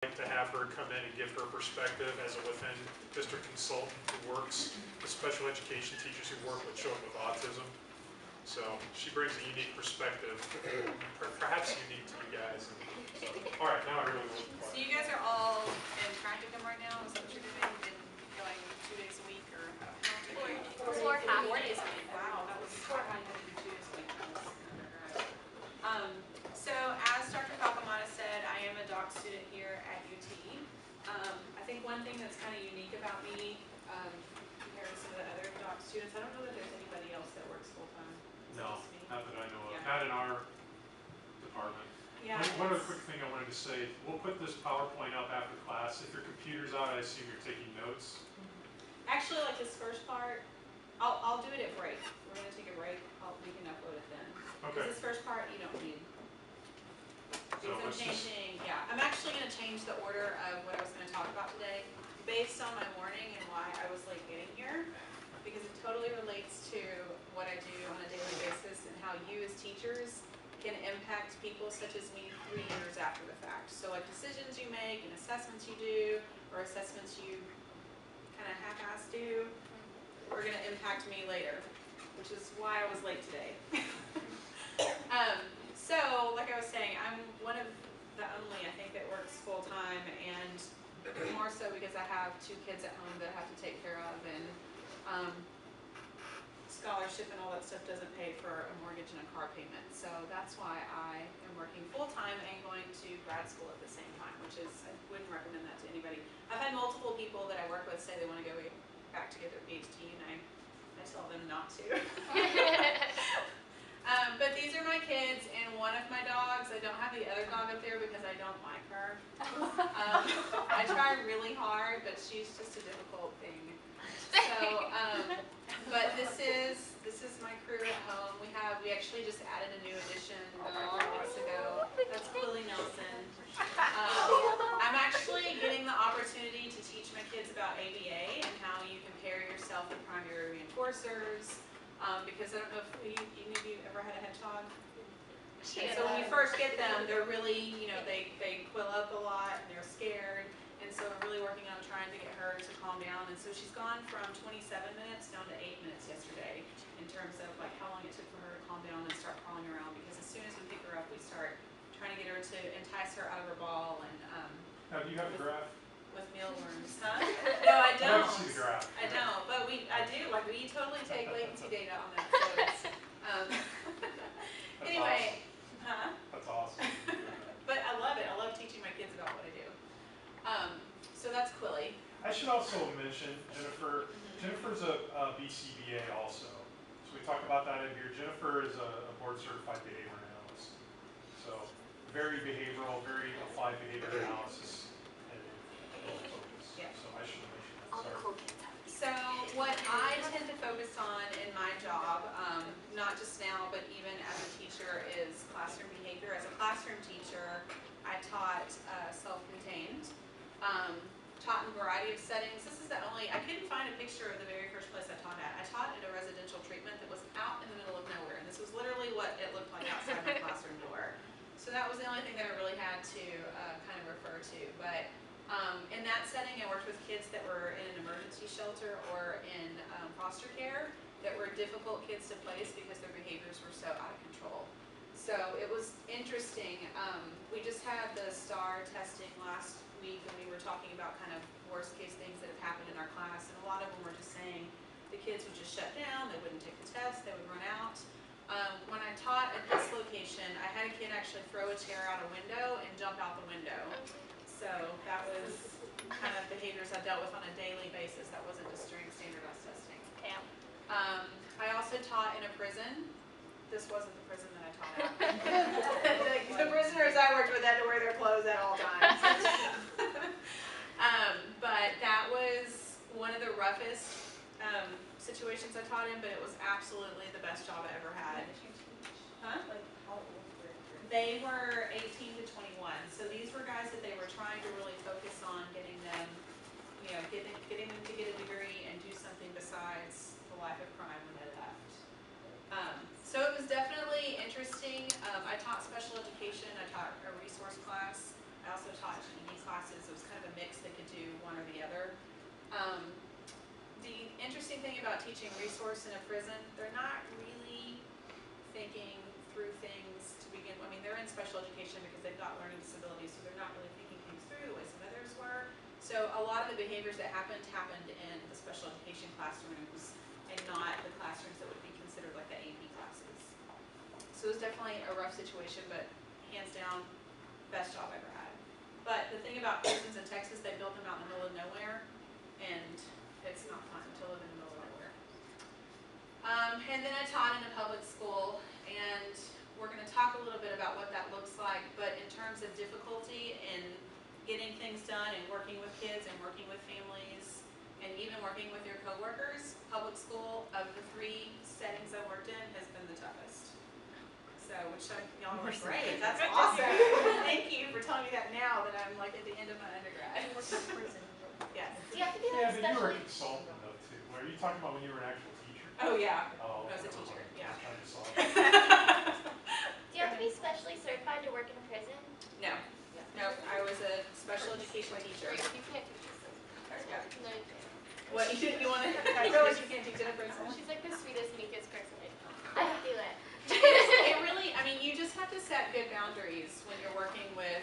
to have her come in and give her perspective as a within district consultant who works with special education teachers who work with children with autism. So she brings a unique perspective, perhaps unique to you guys. So, all right, now I really want to. So you guys are all in practicum right now? Is that what you're doing? Been going 2 days a week or Four half 4 days a week? Wow, that was hard. I had to do 2 days a week. So as Dr. Falcomata said, I am a doc student here at UT. I think one thing that's kind of unique about me compared to some of the other doc students, I don't know that there's anybody else that works full-time. No, not that I know of. Yeah. Not in our department. Yeah. One other quick thing I wanted to say, we'll put this PowerPoint up after class. If your computer's out, I assume you're taking notes. Actually, like this first part, I'll do it at break. We're going to take a break. We can upload it then. Okay. This first part, you don't need. So I'm changing, yeah. I'm actually going to change the order of what I was going to talk about today based on my morning and why I was late getting here, because it totally relates to what I do on a daily basis and how you as teachers can impact people such as me 3 years after the fact. So like decisions you make and assessments you do, or assessments you kind of half-ass do, are going to impact me later, which is why I was late today. So, like I was saying, I'm one of the only, I think, that works full-time, and more so because I have 2 kids at home that I have to take care of, and scholarship and all that stuff doesn't pay for a mortgage and a car payment. So that's why I am working full-time and going to grad school at the same time, which is, I wouldn't recommend that to anybody. I've had multiple people that I work with say they want to go back to get their PhD, and I tell them not to. But these are my kids, and one of my dogs, I don't have the other dog up there because I don't like her. I try really hard, but she's just a difficult thing. So, but this is my crew at home. We actually just added a new addition 3 weeks ago. That's Lily Nelson. I'm actually getting the opportunity to teach my kids about ABA and how you can pair yourself with primary reinforcers. Because I don't know if any of you ever had a hedgehog. And so when you first get them, they're really, they quill up a lot and they're scared. And so I'm really working on trying to get her to calm down. And so she's gone from 27 minutes down to 8 minutes yesterday in terms of like how long it took for her to calm down and start crawling around. Because as soon as we pick her up, we start trying to get her to entice her out of her ball. And Now, do you have a graph? with mealworms, huh? No, I don't. I'd love to see the graph. I don't, but I do. Like we totally take latency data on that. So anyway, awesome. huh? That's awesome. But I love it. I love teaching my kids about what I do. So that's Quilly. I should also mention Jennifer. Jennifer's a BCBA also. So we talk about that in here. Jennifer is a board certified behavior analyst. So very behavioral, very applied behavior analysis. Yeah. So I should mention that. All the Sorry. cool kids have these. So what I tend to focus on in my job, not just now, but even as a teacher, is classroom behavior. As a classroom teacher, I taught self-contained, taught in a variety of settings. This is the only, I couldn't find a picture of the very first place I taught at. I taught at a residential treatment that was out in the middle of nowhere, and this was literally what it looked like outside my classroom door. So that was the only thing that I really had to kind of refer to. But in that setting, I worked with kids that were in an emergency shelter or in foster care that were difficult kids to place because their behaviors were so out of control. So it was interesting. We just had the STAR testing last week, and we were talking about kind of worst case things that have happened in our class, and a lot of them were just saying the kids would just shut down, they wouldn't take the test, they would run out. When I taught at this location, I had a kid actually throw a chair out a window and jump out the window. So that was kind of behaviors I dealt with on a daily basis. That wasn't just during standardized testing. Damn. I also taught in a prison. This wasn't the prison that I taught at. the prisoners I worked with had to wear their clothes at all times. But that was one of the roughest situations I taught in, but it was absolutely the best job I ever had. Huh? Like, how old were they? They were 18 to 21. So these were guys that they were trying to really focus on getting them, getting them to get a degree and do something besides the life of crime when they left. So it was definitely interesting. I taught special education. I taught a resource class. I I also taught GED classes. It was kind of a mix. They could do one or the other. The interesting thing about teaching resource in a prison, they're not really thinking through things to begin with. I mean, they're in special education because they've got learning disabilities, so they're not really thinking things through the way some others were. So a lot of the behaviors that happened in the special education classrooms and not the classrooms that would be considered like the AP classes. So it was definitely a rough situation, but hands down, best job I ever had. But the thing about prisons in Texas, they built them out in the middle of nowhere, and it's not fun to live in the middle of nowhere. And then I taught in a public school, and we're going to talk a little bit about what that looks like, but in terms of difficulty in getting things done and working with kids and working with families and even working with your coworkers, public school of the 3 settings I worked in has been the toughest. So, which y'all are like, great, that's awesome. Thank you for telling me that now that I'm like at the end of my undergrad. Yes. Do you have to be Yeah, like but you were a specially? consultant though too. Are you talking about when you were an actual teacher? Oh yeah, Oh, I was a teacher, yeah. I just saw it. Do you have to be specially certified to work in a prison? No, no, I was a special education teacher. You can't teach this. Yeah. No, you can't. What, you want to, I feel like you can't teach in a prison? She's like the sweetest, meekest person I know. I feel it. It really, I mean, you just have to set good boundaries when you're working with,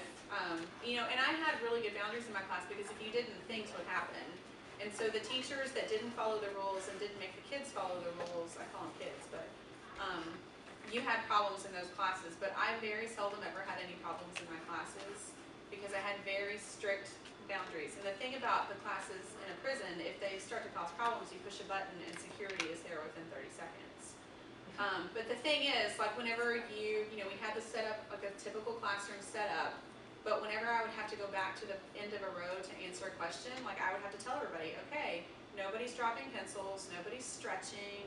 you know, and I had really good boundaries in my class because if you didn't, things would happen. And so the teachers that didn't follow the rules and didn't make the kids follow the rules, I call them kids, but you had problems in those classes. But I very seldom ever had any problems in my classes because I had very strict boundaries. And the thing about the classes in a prison, if they start to cause problems, you push a button and security is there within 30 seconds. But the thing is, like whenever you know, we had to set up like a typical classroom setup, but whenever I would have to go back to the end of a row to answer a question, like I would have to tell everybody, okay, nobody's dropping pencils, nobody's stretching,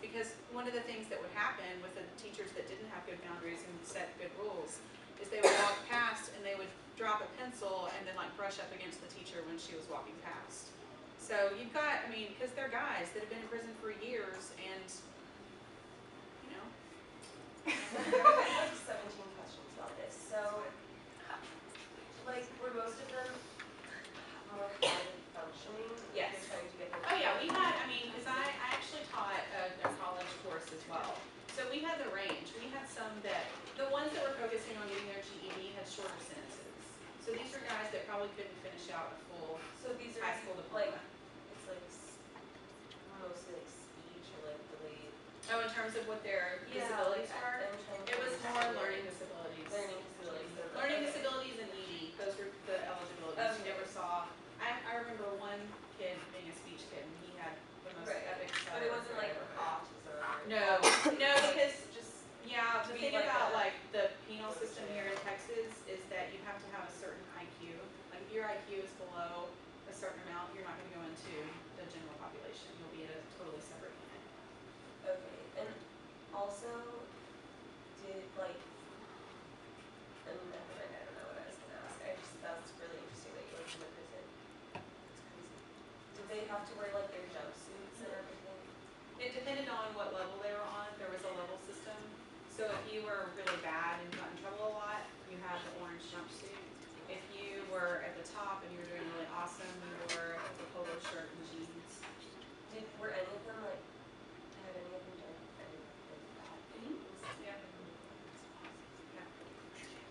because one of the things that would happen with the teachers that didn't have good boundaries and set good rules is they would walk past and they would drop a pencil and then like brush up against the teacher when she was walking past. So you've got, I mean, because they're guys that have been in prison for years and, you know. I have 17 questions about this. So, like, were most of them more highly functioning? Yes. You're trying to get them. Oh yeah, we had, I mean, because I actually taught a college course as well. So we had the range. We had some that, the ones that were focusing on getting their GED had shorter sentences. So these were guys that probably couldn't finish out a full So these are high school like, diploma. it's like mostly like speech or like the way. Oh, in terms of what their Yeah, disabilities like, were? I'm trying to It was more understand. learning disabilities. Learning disabilities. Learning Okay. disabilities and ED, those were the eligibilities. You Okay. never saw, I remember one kid being a speech kid and he had the most Right. epic stuff. But it wasn't like autism. No, no, because Just yeah, the to thing be like about a- like the penal system here in Texas is that you have to have a certain IQ. Like if your IQ is below a certain amount, you're not going to go into the general population. You'll be at a totally separate unit. okay, and also did like. And never mind, I don't know what I was gonna ask. That's really interesting that you worked in a prison. It's crazy. Did they have to wear like their jumpsuits and everything? It depended on what level they were on. There was a level system. So if you were really bad and got in trouble a lot, you had the orange jumpsuit. If you were at the top and you were doing really awesome, you wore the polo shirt and jeans. Were any of them like? Had any of them done any like bad things? Yeah. Yeah.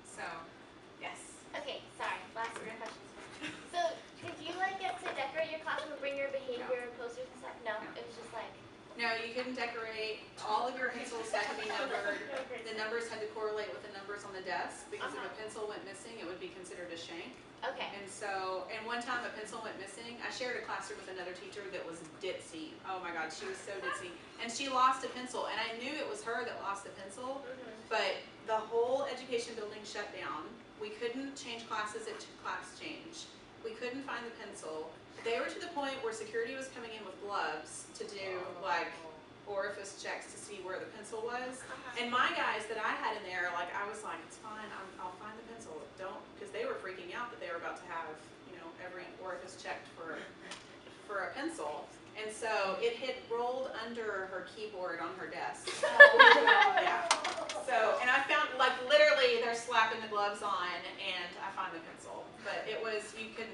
So, yes. Okay, sorry. Last few questions. So, did you like get to decorate your classroom or bring your behavior posters and stuff? No, No. it was just like. No, you couldn't decorate. All of your pencils had to be numbered. The numbers had to correlate with the numbers on the desk because if a pencil went missing, it would be considered a shank. Okay. And so, and one time a pencil went missing. I shared a classroom with another teacher that was ditzy. Oh my God, she was so ditzy. And she lost a pencil, and I knew it was her that lost the pencil, but the whole education building shut down. We couldn't change classes at class change. We couldn't find the pencil. They were to the point where security was coming in with gloves to do like orifice checks to see where the pencil was. And my guys that I had in there, like I was like, it's fine, I'll find the pencil. Don't, because they were freaking out that they were about to have, you know, every orifice checked for a pencil. And so it had rolled under her keyboard on her desk. Yeah. So, and I found, like, literally, they're slapping the gloves on, and I find the pencil. But it was, you could